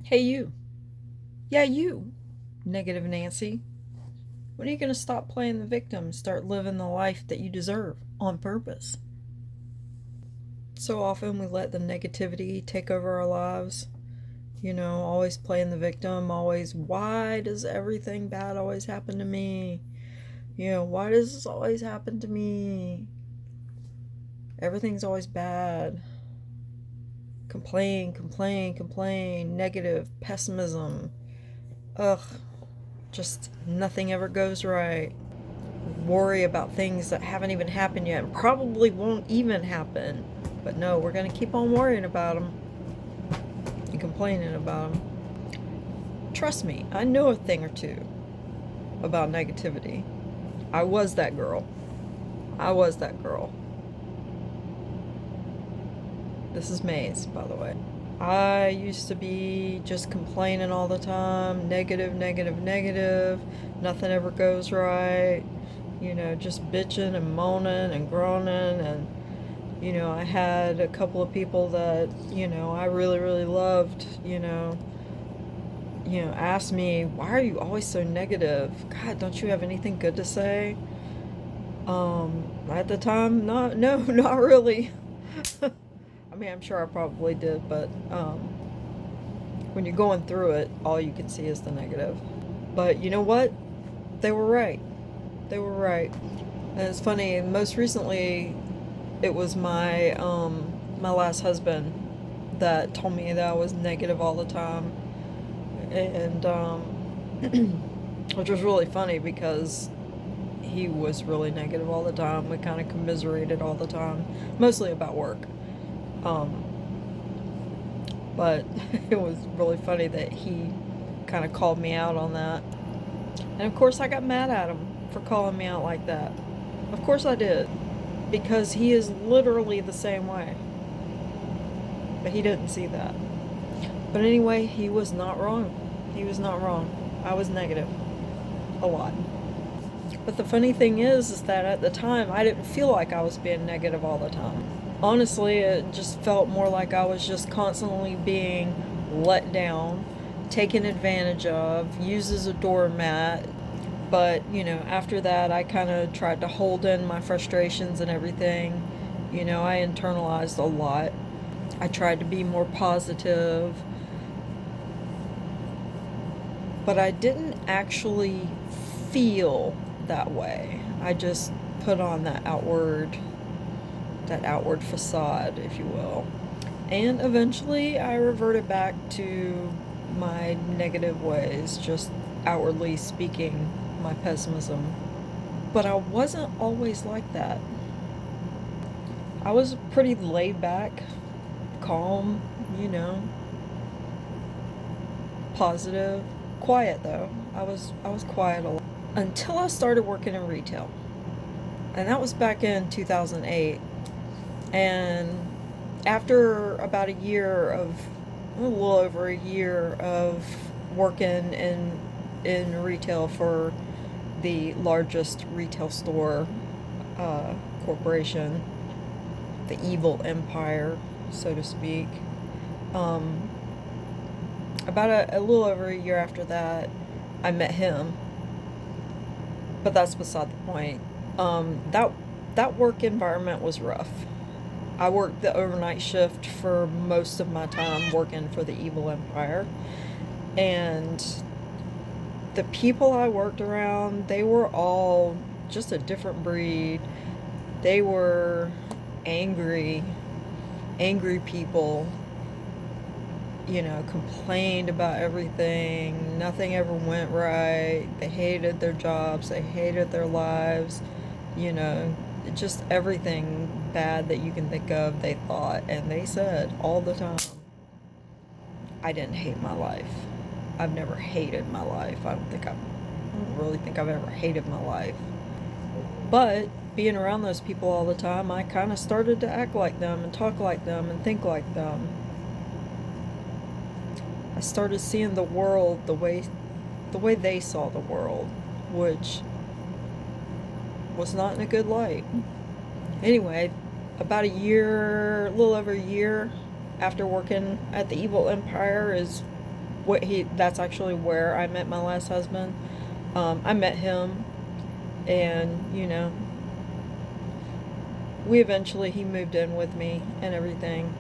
Hey, you. Yeah, you, Negative Nancy. When are you going to stop playing the victim and start living the life that you deserve on purpose? So often we let the negativity take over our lives. Always playing the victim, always, why does everything bad always happen to me? Why does this always happen to me? Everything's always bad. Complain, complain, complain, negative, pessimism. Ugh, just nothing ever goes right. Worry about things that haven't even happened yet and probably won't even happen. But no, we're going to keep on worrying about them and complaining about them. Trust me, I know a thing or two about negativity. I was that girl. I was that girl. This is Maze, by the way. I used to be just complaining all the time, negative, negative, negative. Nothing ever goes right. Just bitching and moaning and groaning. And, I had a couple of people that, I really, really loved, asked me, why are you always so negative? God, don't you have anything good to say? At the time, no, not really. I mean, I'm sure I probably did, but when you're going through it, all you can see is the negative. But you know what? They were right. They were right. And it's funny, most recently, it was my last husband that told me that I was negative all the time. And which was really funny because he was really negative all the time. We kind of commiserated all the time, mostly about work. Um, but it was really funny that he kind of called me out on that. And of course, I got mad at him for calling me out like that. Of course, I did. Because he is literally the same way. But he didn't see that. But anyway, he was not wrong. He was not wrong. I was negative. A lot. But the funny thing is that at the time, I didn't feel like I was being negative all the time. Honestly, it just felt more like I was just constantly being let down, taken advantage of, used as a doormat. But, after that, I kind of tried to hold in my frustrations and everything. I internalized a lot. I tried to be more positive. But I didn't actually feel that way. I just put on that outward facade, if you will. And eventually I reverted back to my negative ways, just outwardly speaking my pessimism. But I wasn't always like that. I was pretty laid back, calm, positive, quiet though. I was quiet a lot until I started working in retail. And that was back in 2008. And after about a little over a year of working in retail for the largest retail store corporation, the evil empire, so to speak. About a little over a year after that, I met him. But that's beside the point. That work environment was rough. I worked the overnight shift for most of my time working for the evil empire. And the people I worked around, they were all just a different breed. They were angry people, complained about everything. Nothing ever went right. They hated their jobs. They hated their lives. Just everything bad that you can think of, they thought and they said all the time. I didn't hate my life. I've never hated my life. I don't really think I've ever hated my life. But being around those people all the time, I kind of started to act like them and talk like them and think like them. I started seeing the world the way they saw the world, which was not in a good light. Anyway, about a little over a year after working at the evil empire is That's actually where I met my last husband. I met him, and he moved in with me and everything.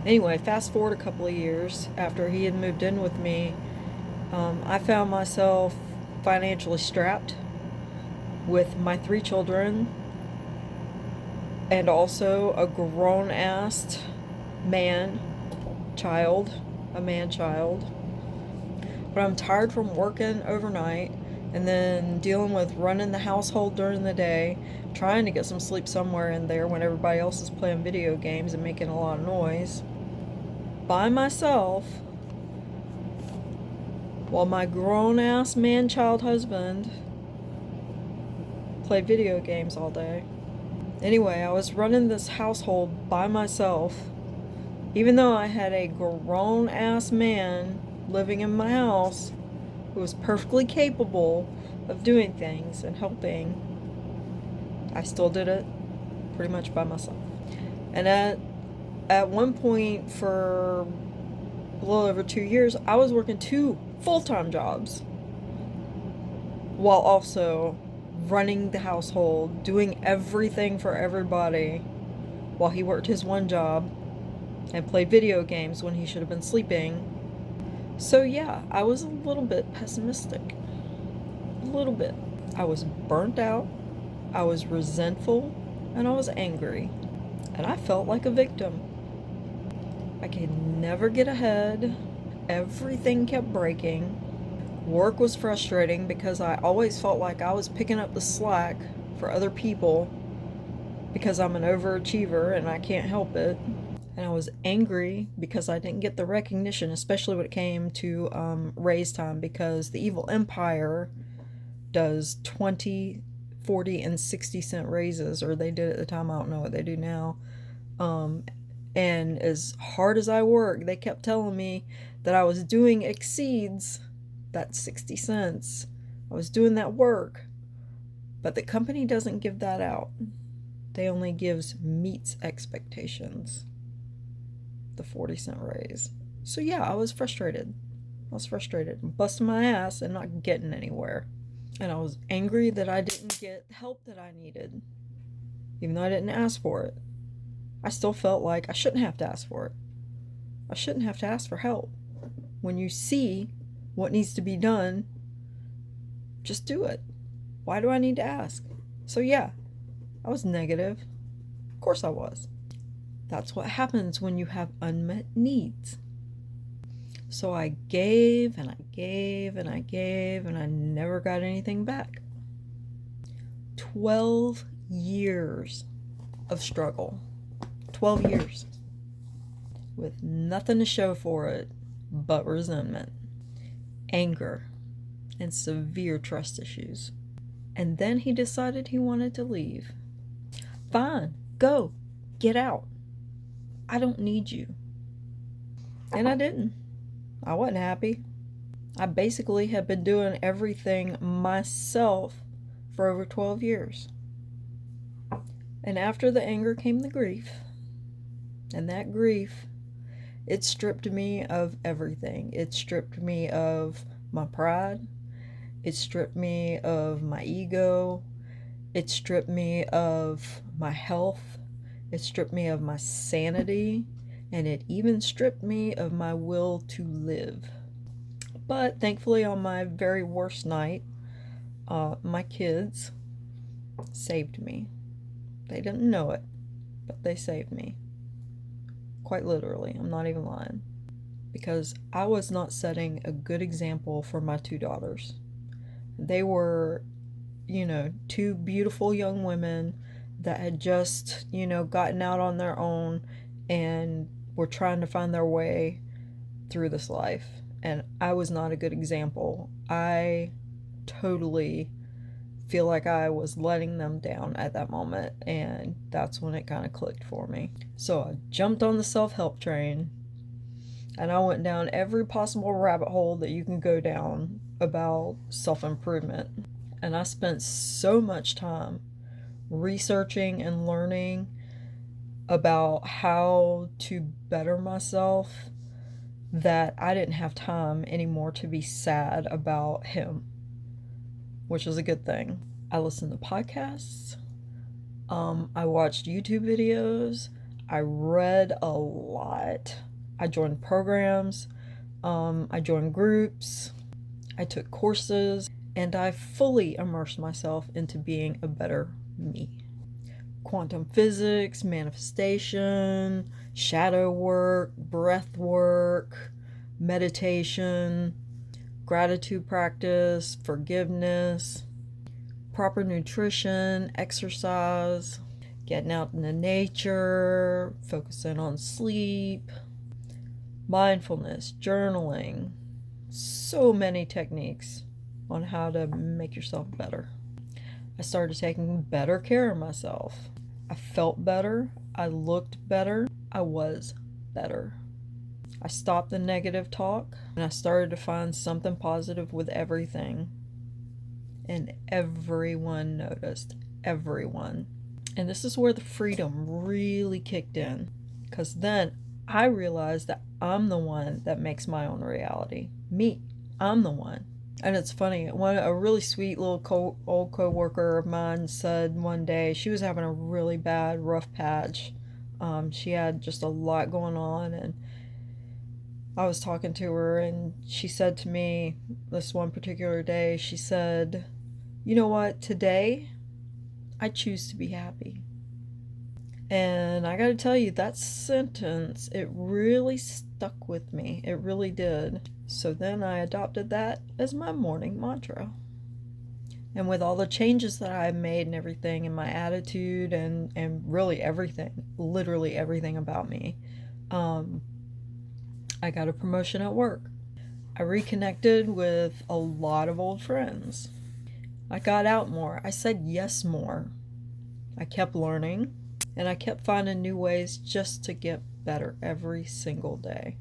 Anyway, fast forward a couple of years after he had moved in with me, I found myself financially strapped with my 3 children and also a grown-assed a man-child. But I'm tired from working overnight and then dealing with running the household during the day, trying to get some sleep somewhere in there when everybody else is playing video games and making a lot of noise, by myself, while my grown-ass man-child husband played video games all day. Anyway, I was running this household by myself, even though I had a grown-ass man living in my house who was perfectly capable of doing things and helping. I still did it pretty much by myself. And at one point, for a little over 2 years, I was working 2 full-time jobs while also running the household, doing everything for everybody, while he worked his one job and played video games when he should have been sleeping. So yeah, I was a little bit pessimistic. A little bit. I was burnt out, I was resentful, and I was angry. And I felt like a victim. I could never get ahead. Everything kept breaking. Work was frustrating because I always felt like I was picking up the slack for other people because I'm an overachiever and I can't help it. And I was angry because I didn't get the recognition, especially when it came to raise time, because the evil empire does 20, 40, and 60 cent raises, or they did at the time. I don't know what they do now. And as hard as I work, they kept telling me that I was doing exceeds that 60 cents. I was doing that work. But the company doesn't give that out. They only gives meets expectations. The 40-cent raise. So yeah, I was frustrated. Busting my ass and not getting anywhere. And I was angry that I didn't get the help that I needed. Even though I didn't ask for it. I still felt like I shouldn't have to ask for it. I shouldn't have to ask for help. When you see what needs to be done, just do it. Why do I need to ask? So yeah, I was negative. Of course I was. That's what happens when you have unmet needs. So I gave and I gave and I gave and I never got anything back. 12 years of struggle. 12 years. With nothing to show for it but resentment, anger, and severe trust issues. And then he decided he wanted to leave. Fine, go, get out. I don't need you. And I didn't. I wasn't happy. I basically had been doing everything myself for over 12 years. And after the anger came the grief. And that grief, it stripped me of everything. It stripped me of my pride. It stripped me of my ego. It stripped me of my health. It stripped me of my sanity. And it even stripped me of my will to live. But thankfully, on my very worst night, my kids saved me. They didn't know it, but they saved me. Quite literally, I'm not even lying. Because I was not setting a good example for my 2 daughters. They were, 2 beautiful young women that had just, gotten out on their own and were trying to find their way through this life. And I was not a good example. I totally feel like I was letting them down at that moment, and that's when it kind of clicked for me. So I jumped on the self-help train, and I went down every possible rabbit hole that you can go down about self-improvement. And I spent so much time researching and learning about how to better myself, that I didn't have time anymore to be sad about him, which is a good thing. I listened to podcasts. I watched YouTube videos. I read a lot. I joined programs. I joined groups. I took courses. And I fully immersed myself into being a better me. Quantum physics, manifestation, shadow work, breath work, meditation, gratitude practice, forgiveness, proper nutrition, exercise, getting out in the nature, focusing on sleep, mindfulness, journaling, so many techniques on how to make yourself better. I started taking better care of myself. I felt better, I looked better, I was better. I stopped the negative talk and I started to find something positive with everything. And everyone noticed. Everyone. And this is where the freedom really kicked in. Because then I realized that I'm the one that makes my own reality. Me. I'm the one. And it's funny, a really sweet little old co-worker of mine said one day she was having a really bad, rough patch. She had just a lot going on, and I was talking to her, and she said to me this one particular day, she said, "You know what, today I choose to be happy." And I gotta tell you, that sentence, it really stuck with me. It really did. So then I adopted that as my morning mantra. And with all the changes that I've made and everything, and my attitude and really everything, literally everything about me, I got a promotion at work. I reconnected with a lot of old friends. I got out more. I said yes more. I kept learning. And I kept finding new ways just to get better every single day.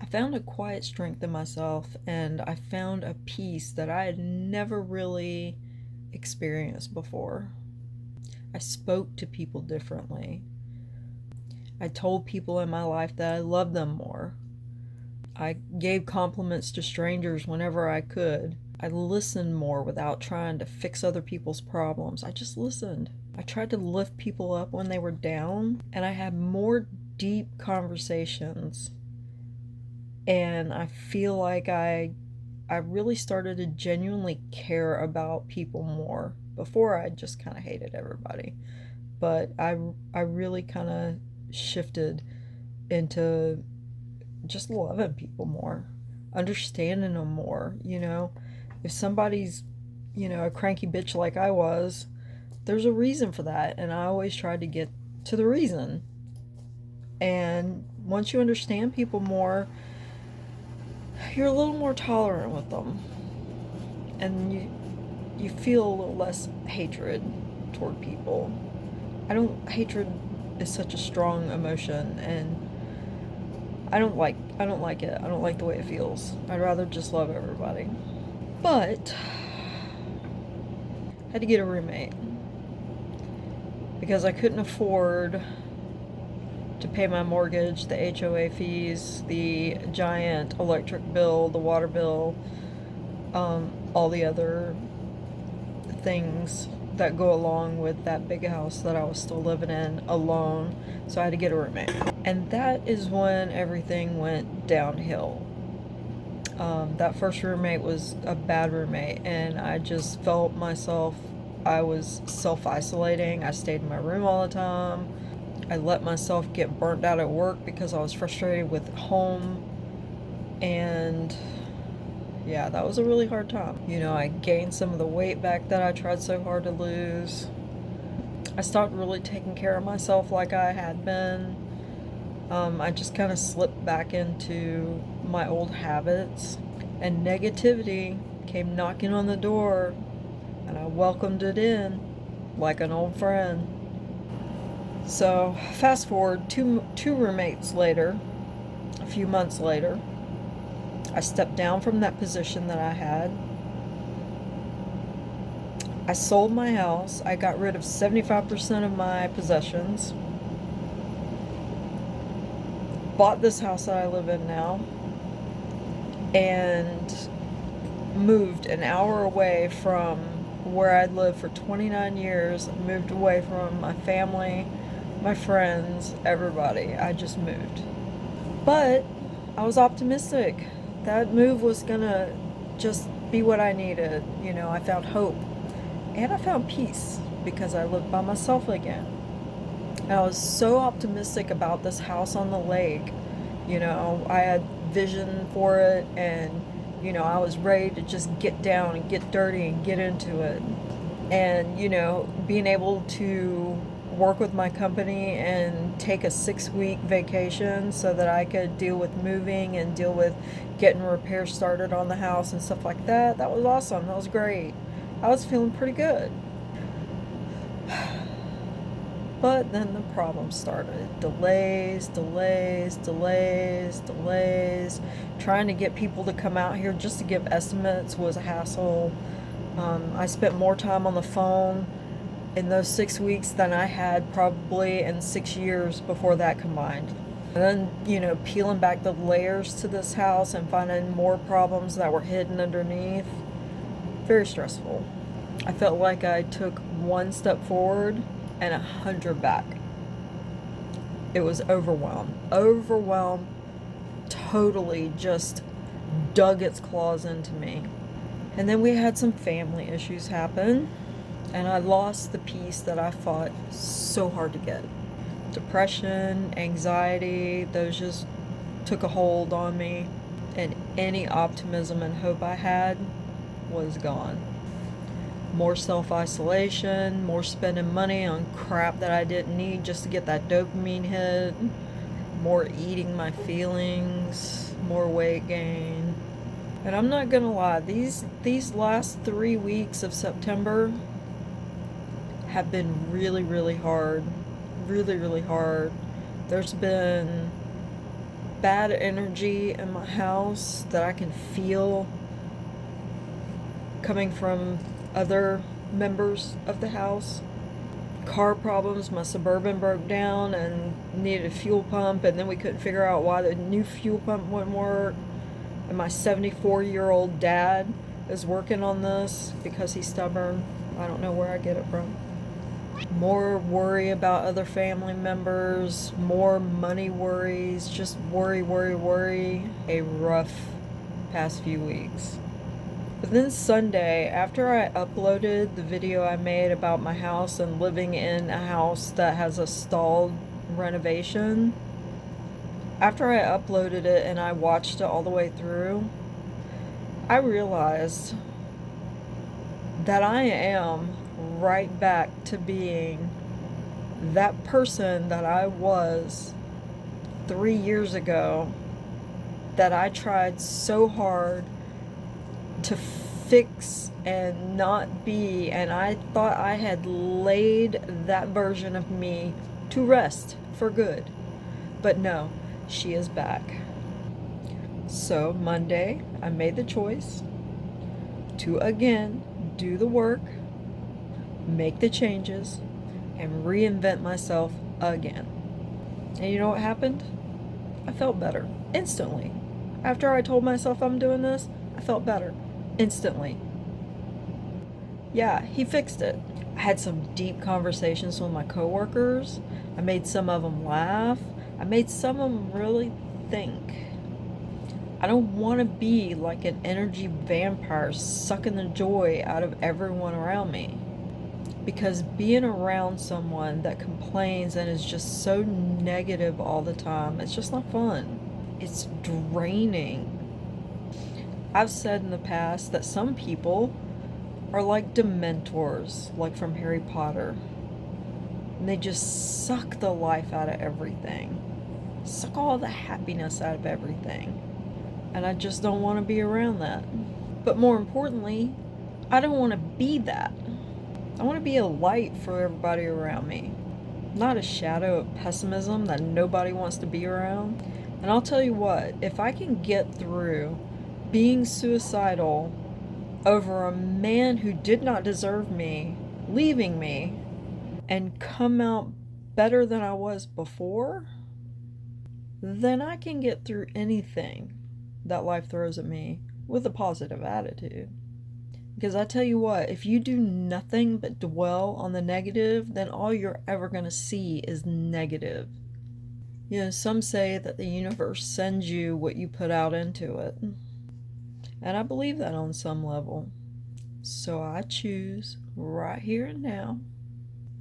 I found a quiet strength in myself, and I found a peace that I had never really experienced before. I spoke to people differently. I told people in my life that I loved them more. I gave compliments to strangers whenever I could. I listened more without trying to fix other people's problems. I just listened. I tried to lift people up when they were down, and I had more deep conversations. And I feel like I really started to genuinely care about people more. Before, I just kind of hated everybody. But I really kind of shifted into just loving people more, understanding them more, you know. If somebody's, a cranky bitch like I was, there's a reason for that, and I always tried to get to the reason. And once you understand people more, you're a little more tolerant with them, and you feel a little less hatred toward people. Hatred is such a strong emotion, and I don't like it. I don't like the way it feels. I'd rather just love everybody. But I had to get a roommate because I couldn't afford to pay my mortgage, the HOA fees, the giant electric bill, the water bill, all the other things that go along with that big house that I was still living in alone. So I had to get a roommate. And that is when everything went downhill. That first roommate was a bad roommate, and I just felt myself, I was self-isolating. I stayed in my room all the time. I let myself get burnt out at work because I was frustrated with home. And yeah, that was a really hard time. I gained some of the weight back that I tried so hard to lose. I stopped really taking care of myself like I had been. I just kind of slipped back into my old habits, and negativity came knocking on the door, and I welcomed it in like an old friend. So fast forward two roommates later, a few months later, I stepped down from that position that I had. I sold my house. I got rid of 75% of my possessions. bought this house that I live in now and moved an hour away from where I'd lived for 29 years, moved away from my family, my friends, everybody. I just moved. But I was optimistic. That move was gonna just be what I needed. I found hope and I found peace because I lived by myself again. And I was so optimistic about this house on the lake. I had vision for it, and I was ready to just get down and get dirty and get into it. And being able to work with my company and take a 6-week vacation so that I could deal with moving and deal with getting repairs started on the house and stuff like that. That was awesome. That was great. I was feeling pretty good. But then the problems started. Delays. Trying to get people to come out here just to give estimates was a hassle. I spent more time on the phone in those 6 weeks than I had probably in 6 years before that combined. And then, peeling back the layers to this house and finding more problems that were hidden underneath. Very stressful. I felt like I took one step forward and 100 back. It was overwhelmed, totally just dug its claws into me. And then we had some family issues happen, and I lost the peace that I fought so hard to get. Depression, anxiety, those just took a hold on me, and any optimism and hope I had was gone. More self-isolation, more spending money on crap that I didn't need just to get that dopamine hit, more eating my feelings, more weight gain. And I'm not gonna lie, these last 3 weeks of September have been really hard. Really hard. There's been bad energy in my house that I can feel coming from other members of the house. Car problems. My Suburban broke down and needed a fuel pump, and then we couldn't figure out why the new fuel pump wouldn't work. And my 74-year-old dad is working on this because he's stubborn. I don't know where I get it from. More worry about other family members, more money worries, just worry. A rough past few weeks. But then Sunday, after I uploaded the video I made about my house and living in a house that has a stalled renovation, after I uploaded it and I watched it all the way through, I realized that I am right back to being that person that I was 3 years ago, that I tried so hard to fix and not be, and I thought I had laid that version of me to rest for good. But no, she is back. So Monday, I made the choice to again do the work, make the changes, and reinvent myself again. And you know what happened? I felt better instantly. After I told myself I'm doing this, I felt better instantly. Yeah, he fixed it. I had some deep conversations with my coworkers. I made some of them laugh. I made some of them really think. I don't want to be like an energy vampire sucking the joy out of everyone around me. Because being around someone that complains and is just so negative all the time, it's just not fun. It's draining. I've said in the past that some people are like Dementors, like from Harry Potter. And they just suck the life out of everything. Suck all the happiness out of everything. And I just don't want to be around that. But more importantly, I don't want to be that. I want to be a light for everybody around me. Not a shadow of pessimism that nobody wants to be around. And I'll tell you what, if I can get through being suicidal over a man who did not deserve me leaving me and come out better than I was before, then I can get through anything that life throws at me with a positive attitude. Because I tell you what, if you do nothing but dwell on the negative, then all you're ever going to see is negative. You know, some say that the universe sends you what you put out into it. And I believe that on some level. So I choose right here and now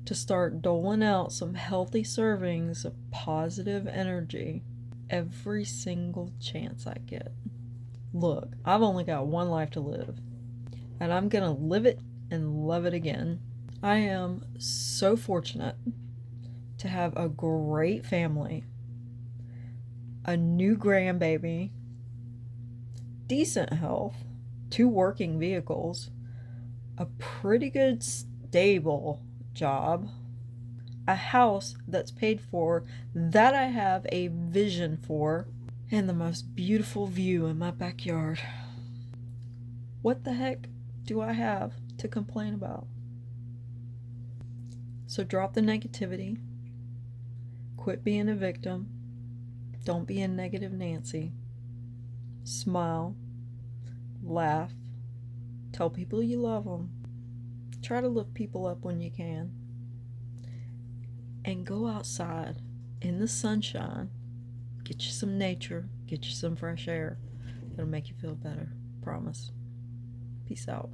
to start doling out some healthy servings of positive energy every single chance I get. Look, I've only got one life to live, and I'm gonna live it and love it again. I am so fortunate to have a great family, a new grandbaby, decent health, 2 working vehicles, a pretty good stable job, a house that's paid for, that I have a vision for, and the most beautiful view in my backyard. What the heck do I have to complain about? So drop the negativity. Quit being a victim. Don't be a negative Nancy. Smile. Laugh. Tell people you love them. Try to lift people up when you can. And go outside in the sunshine. Get you some nature. Get you some fresh air. It'll make you feel better. Promise. Peace out.